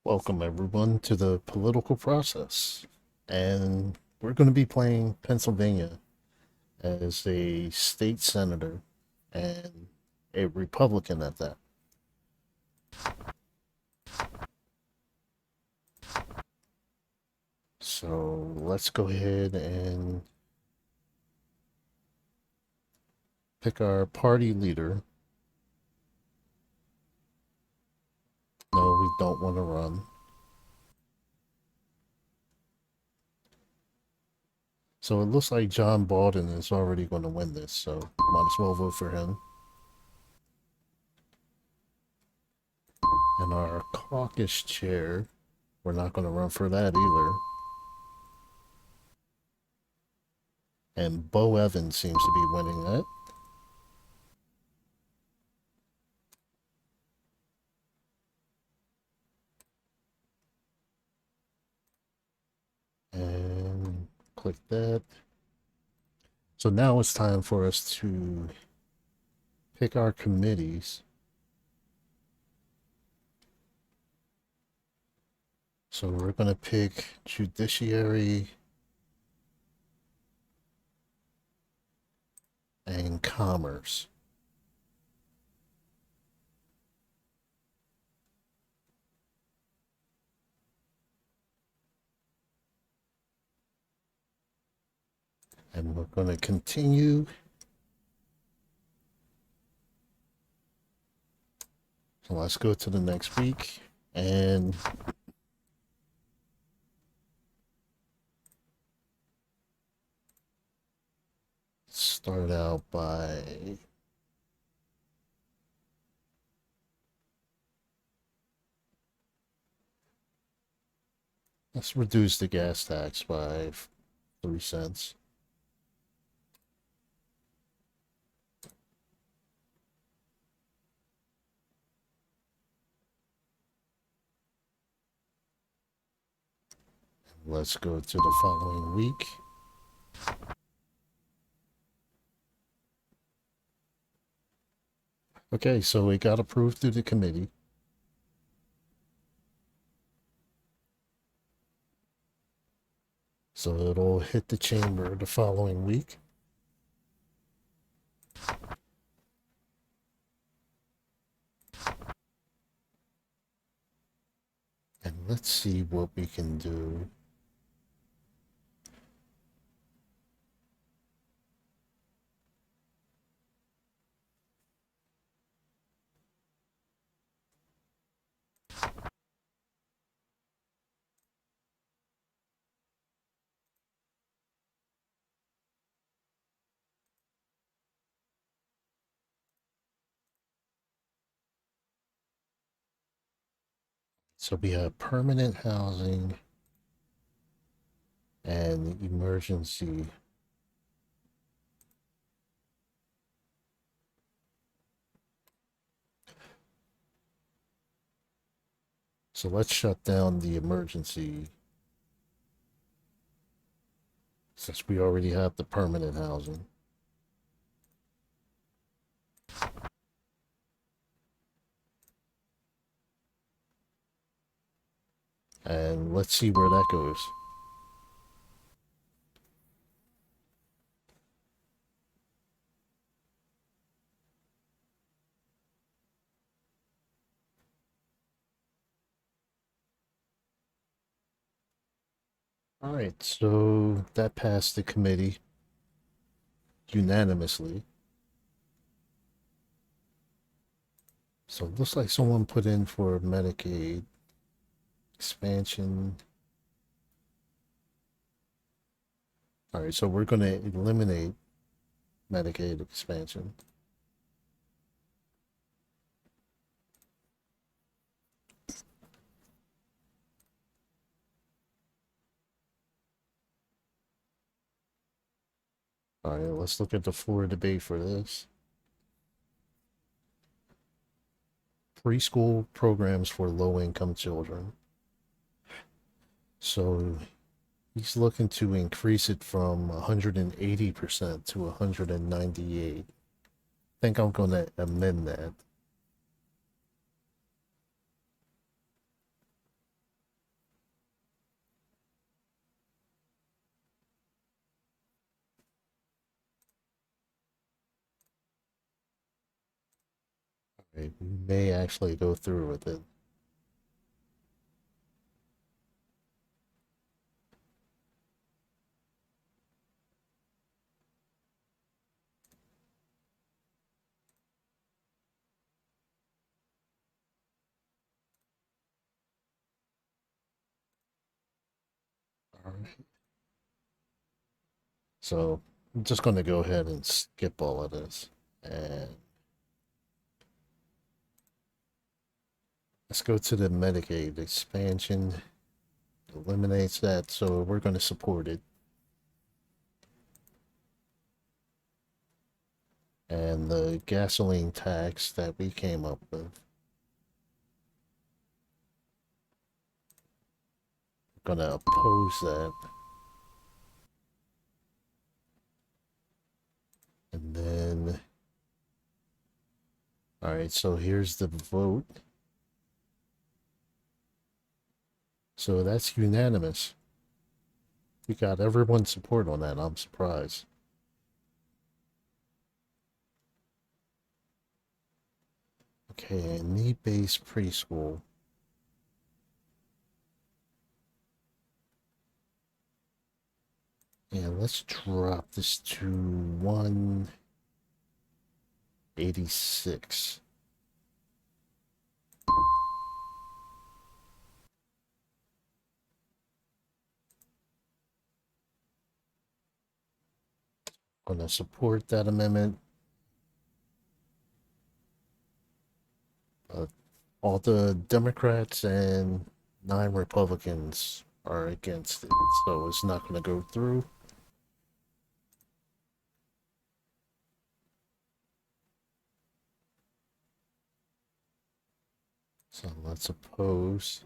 Welcome everyone to the political process. And we're going to be playing Pennsylvania as a state senator and a Republican at that. So let's go ahead and pick our party leader. No, we don't want to run. So it looks like John Baldwin is already going to win this, so might as well vote for him. And our caucus chair, we're not going to run for that either. And Bo Evans seems to be winning that. And click that. So now it's time for us to pick our committees. So we're going to pick Judiciary and Commerce. And we're going to continue. So let's go to the next week and start out by let's reduce the gas tax by 3 cents. Let's go to the following week. Okay, so it got approved through the committee. So it'll hit the chamber the following week. And let's see what we can do. So we have permanent housing and emergency. So let's shut down the emergency since we already have the permanent housing. And let's see where that goes. All right, so that passed the committee unanimously. So it looks like someone put in for Medicaid expansion. All right, so we're going to eliminate Medicaid expansion. All right, let's look at the floor debate for this. Preschool programs for low-income children. So he's looking to increase it from 180% to 198. I think I'm going to amend that. Right, we may actually go through with it. All right. So I'm just going to go ahead and skip all of this. And let's go to the Medicaid expansion. Eliminates that, so we're going to support it. And the gasoline tax that we came up with, we're going to oppose that. And then, all right, so here's the vote. So that's unanimous. We got everyone's support on that. I'm surprised. Okay, need-based preschool. And let's drop this to 186. Gonna support that amendment. Uh, all the Democrats and 9 Republicans are against it, so it's not gonna go through. So let's oppose.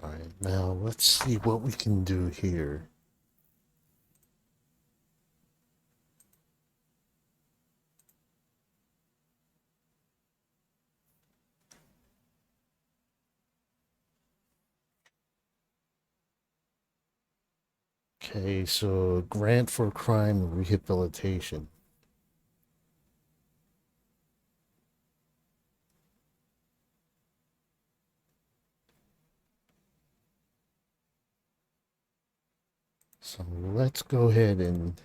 All right, now let's see what we can do here. Okay, so grant for crime rehabilitation. So let's go ahead and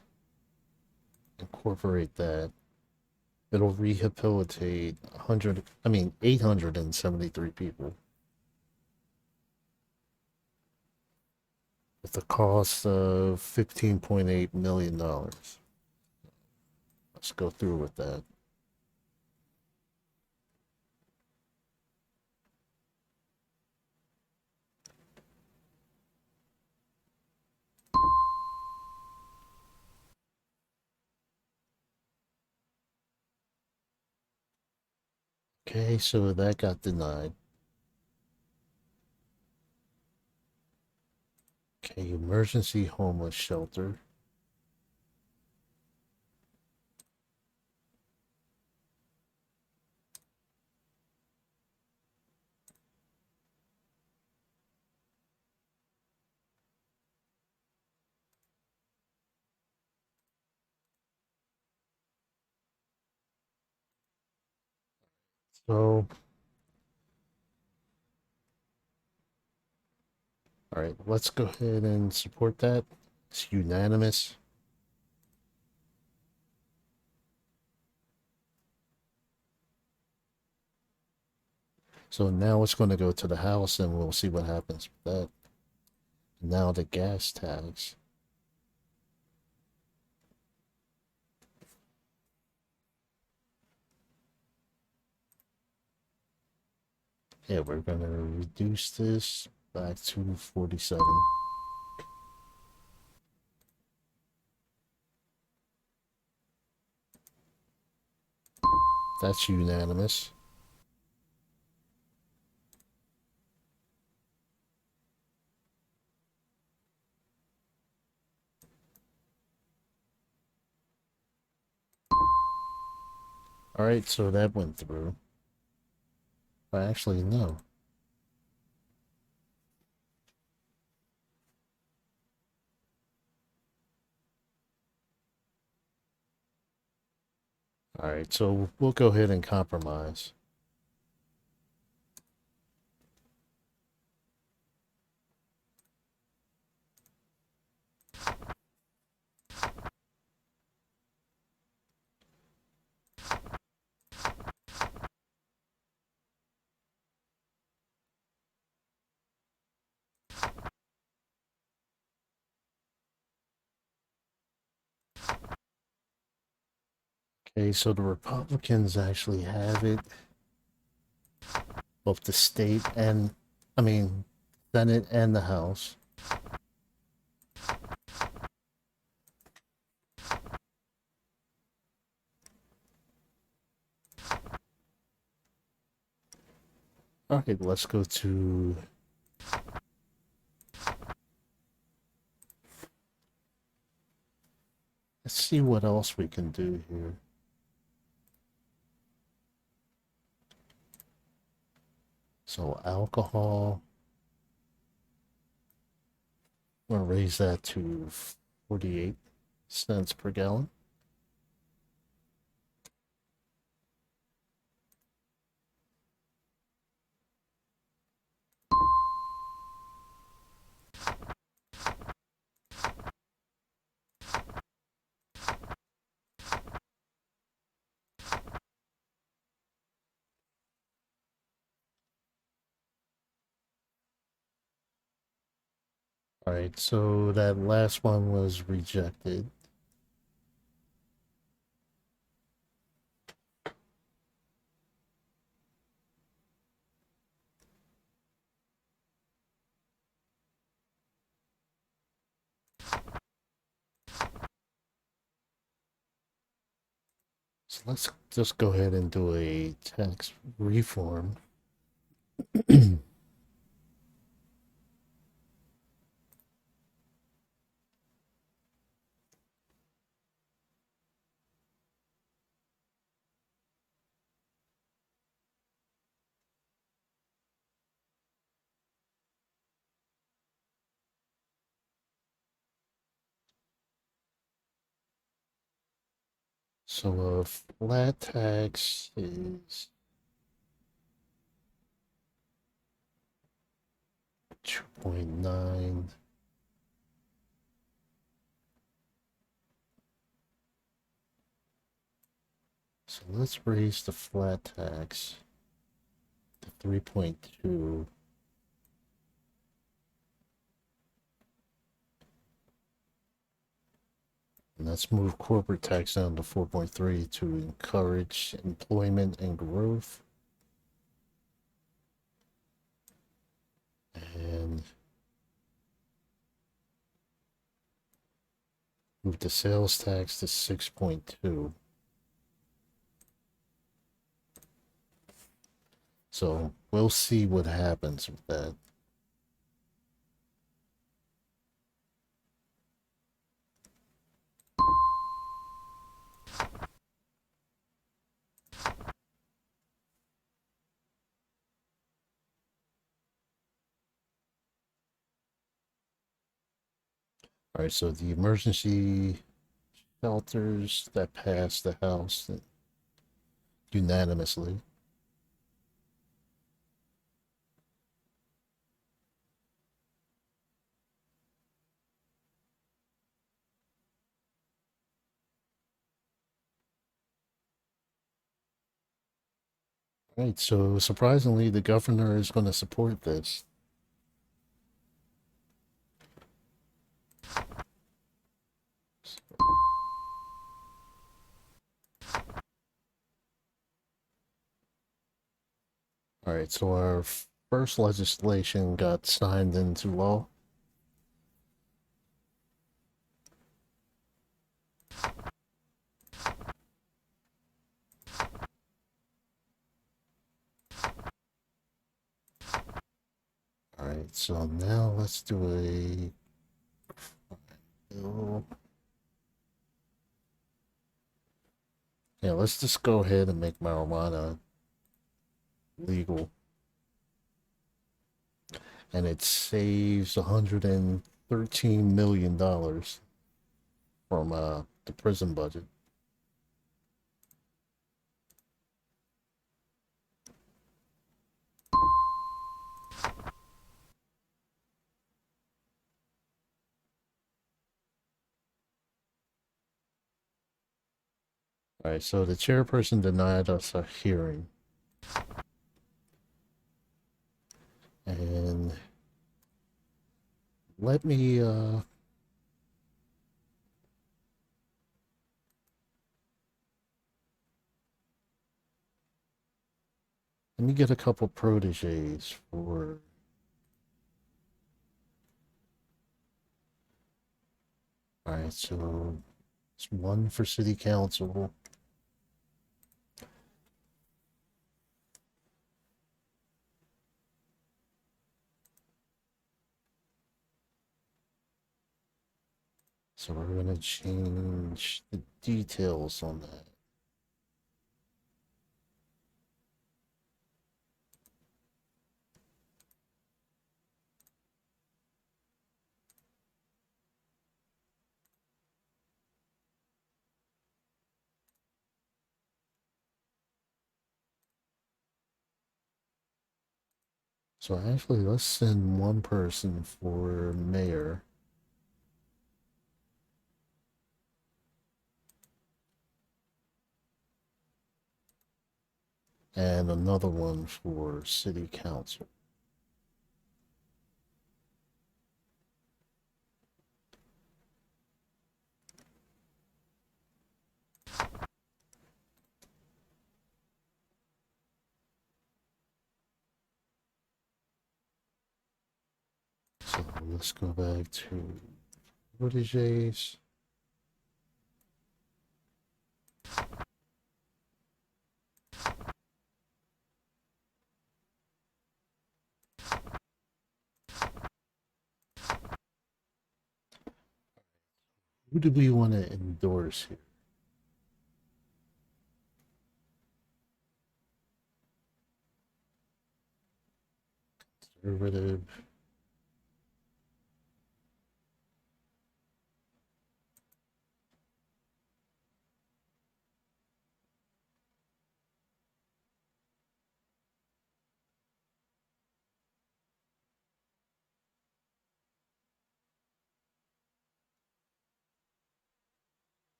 incorporate that. It'll rehabilitate 873 people with a cost of $15.8 million. Let's go through with that. Okay, so that got denied. Okay, emergency homeless shelter. So, all right, let's go ahead and support that. It's unanimous. So now it's going to go to the House and we'll see what happens with that. Now the gas tax. Yeah, we're going to reduce this back to 47. That's unanimous. All right, so that went through. Actually, no. All right, so we'll go ahead and compromise. Okay, so the Republicans actually have it, both the state and, I mean, Senate and the House. All right, let's go to. Let's see what else we can do here. So alcohol, we're gonna raise that to 48 cents per gallon. All right, so that last one was rejected. So let's just go ahead and do a tax reform. So a flat tax is 2.9. So let's raise the flat tax to 3.2. And let's move corporate tax down to 4.3 to encourage employment and growth. And move the sales tax to 6.2. So we'll see what happens with that. All right, so the emergency shelters that passed the House unanimously. Right, so surprisingly, the governor is going to support this. All right, so our first legislation got signed into law. All right, so now let's do a bill. Yeah, let's just go ahead and make marijuana legal. And it saves $113 million from the prison budget. All right, so the chairperson denied us a hearing. And let me get a couple proteges for. All right, so it's one for city council. So we're gonna change the details on that. So actually, let's send one person for mayor and another one for city council. So let's go back to proteges. Who do we want to endorse here? Conservative.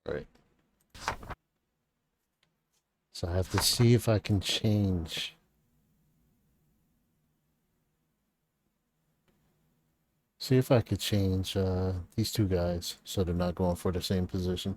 All right. So I have to see if I can change. See if I could change these two guys so they're not going for the same position.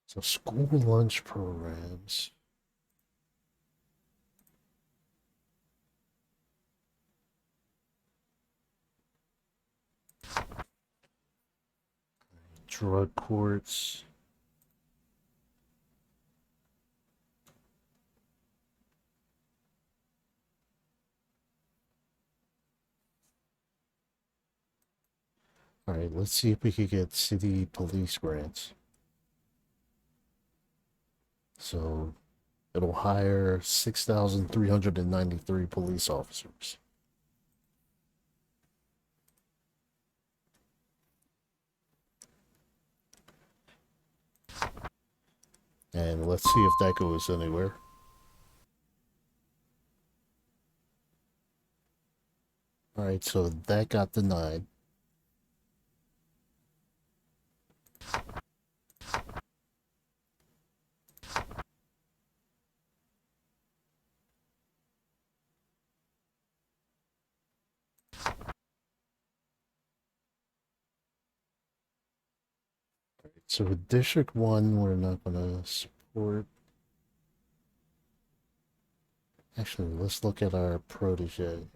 So school lunch programs. Drug courts. All right, let's see if we could get city police grants. So it'll hire 6,393 police officers. And let's see if that goes anywhere. All right, so that got denied. So with District 1, we're not going to support. Actually, let's look at our protege.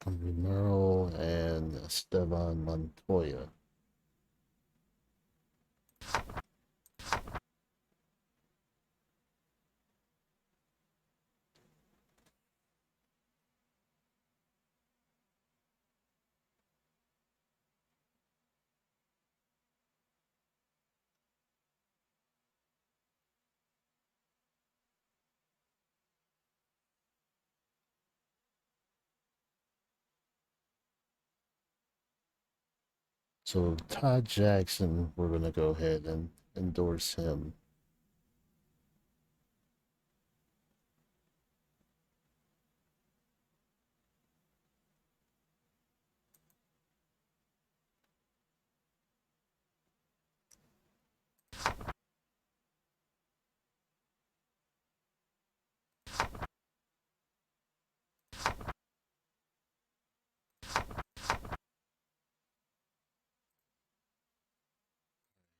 Merle and Esteban Montoya. So Todd Jackson, we're going to go ahead and endorse him.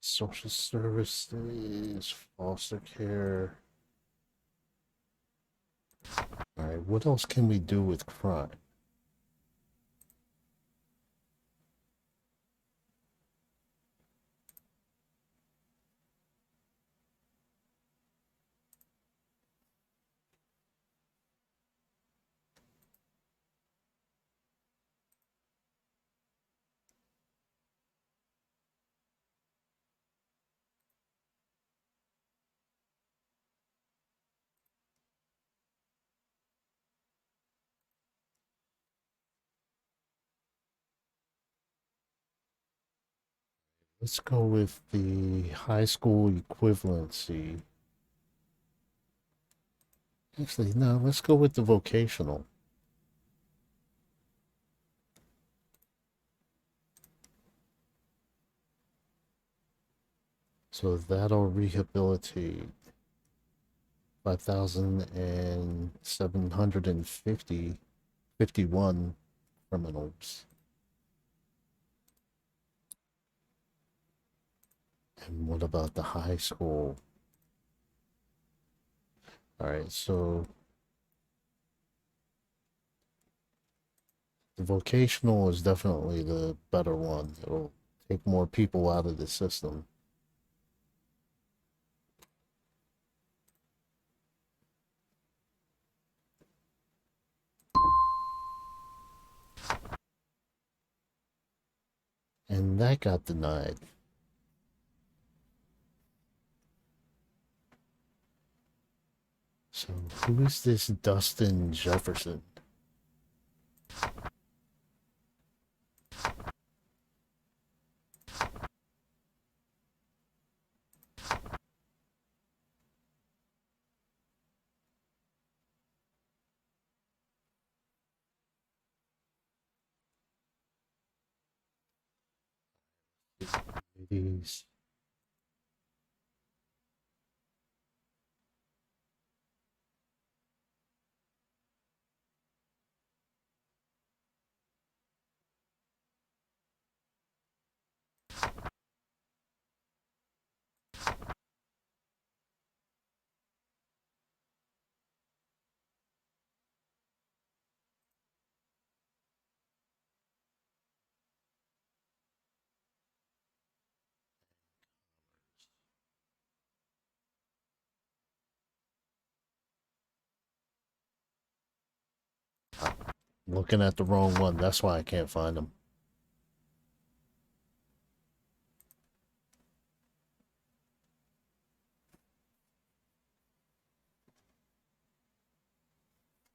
Social services, foster care. All right, what else can we do with crime? Let's go with the high school equivalency. Actually, no, let's go with the vocational. So that'll rehabilitate 5,751 criminals. And what about the high school? All right, so the vocational is definitely the better one. It'll take more people out of the system. And that got denied. So who is this Dustin Jefferson? Ladies. Looking at the wrong one. That's why I can't find them.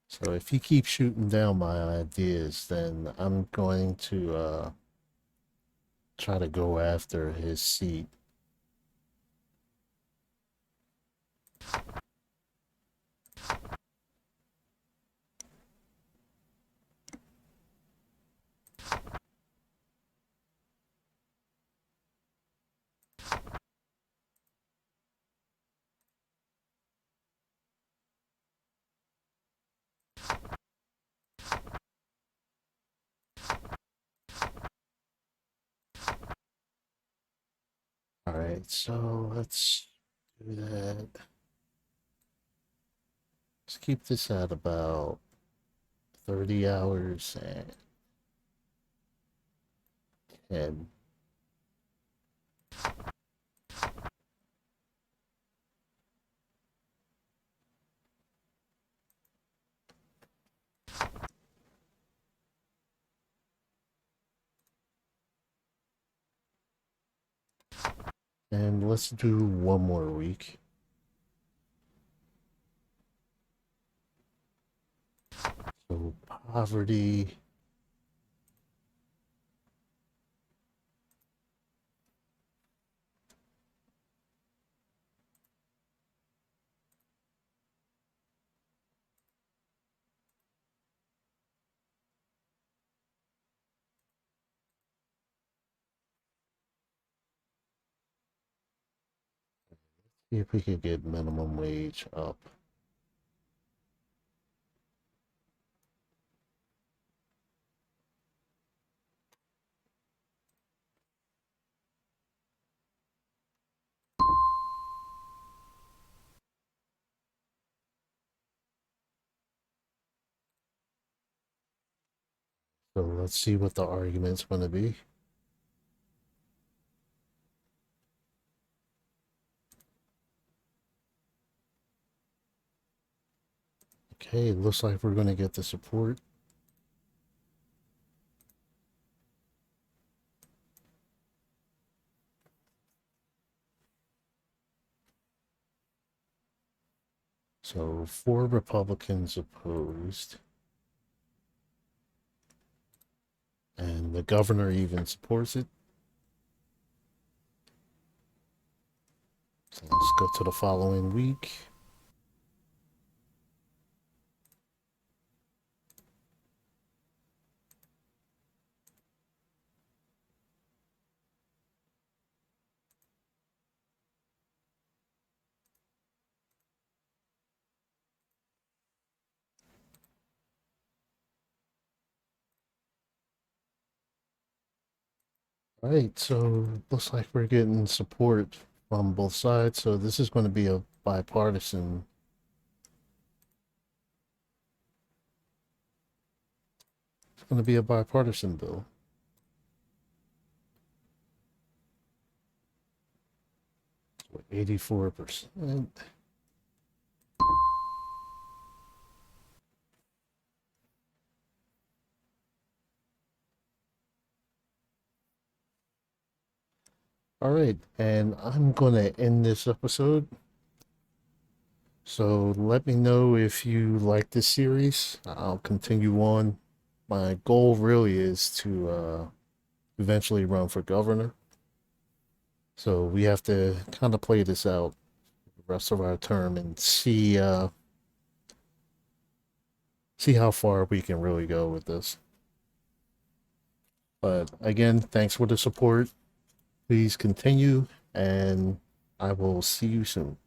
So if he keeps shooting down my ideas, then I'm going to try to go after his seat. All right, so let's do that. Let's keep this at about 30 hours and 10. And let's do one more week. So poverty. See if we could get minimum wage up. So let's see what the argument's going to be. Okay, looks like we're going to get the support. So 4 Republicans opposed. And the governor even supports it. So let's go to the following week. All right, so looks like we're getting support from both sides. So this is going to be a bipartisan. It's going to be a bipartisan bill. 84%. All right, and I'm going to end this episode. So let me know if you like this series. I'll continue on. My goal really is to eventually run for governor. So we have to kind of play this out the rest of our term and see how far we can really go with this. But again, thanks for the support. Please continue, and I will see you soon.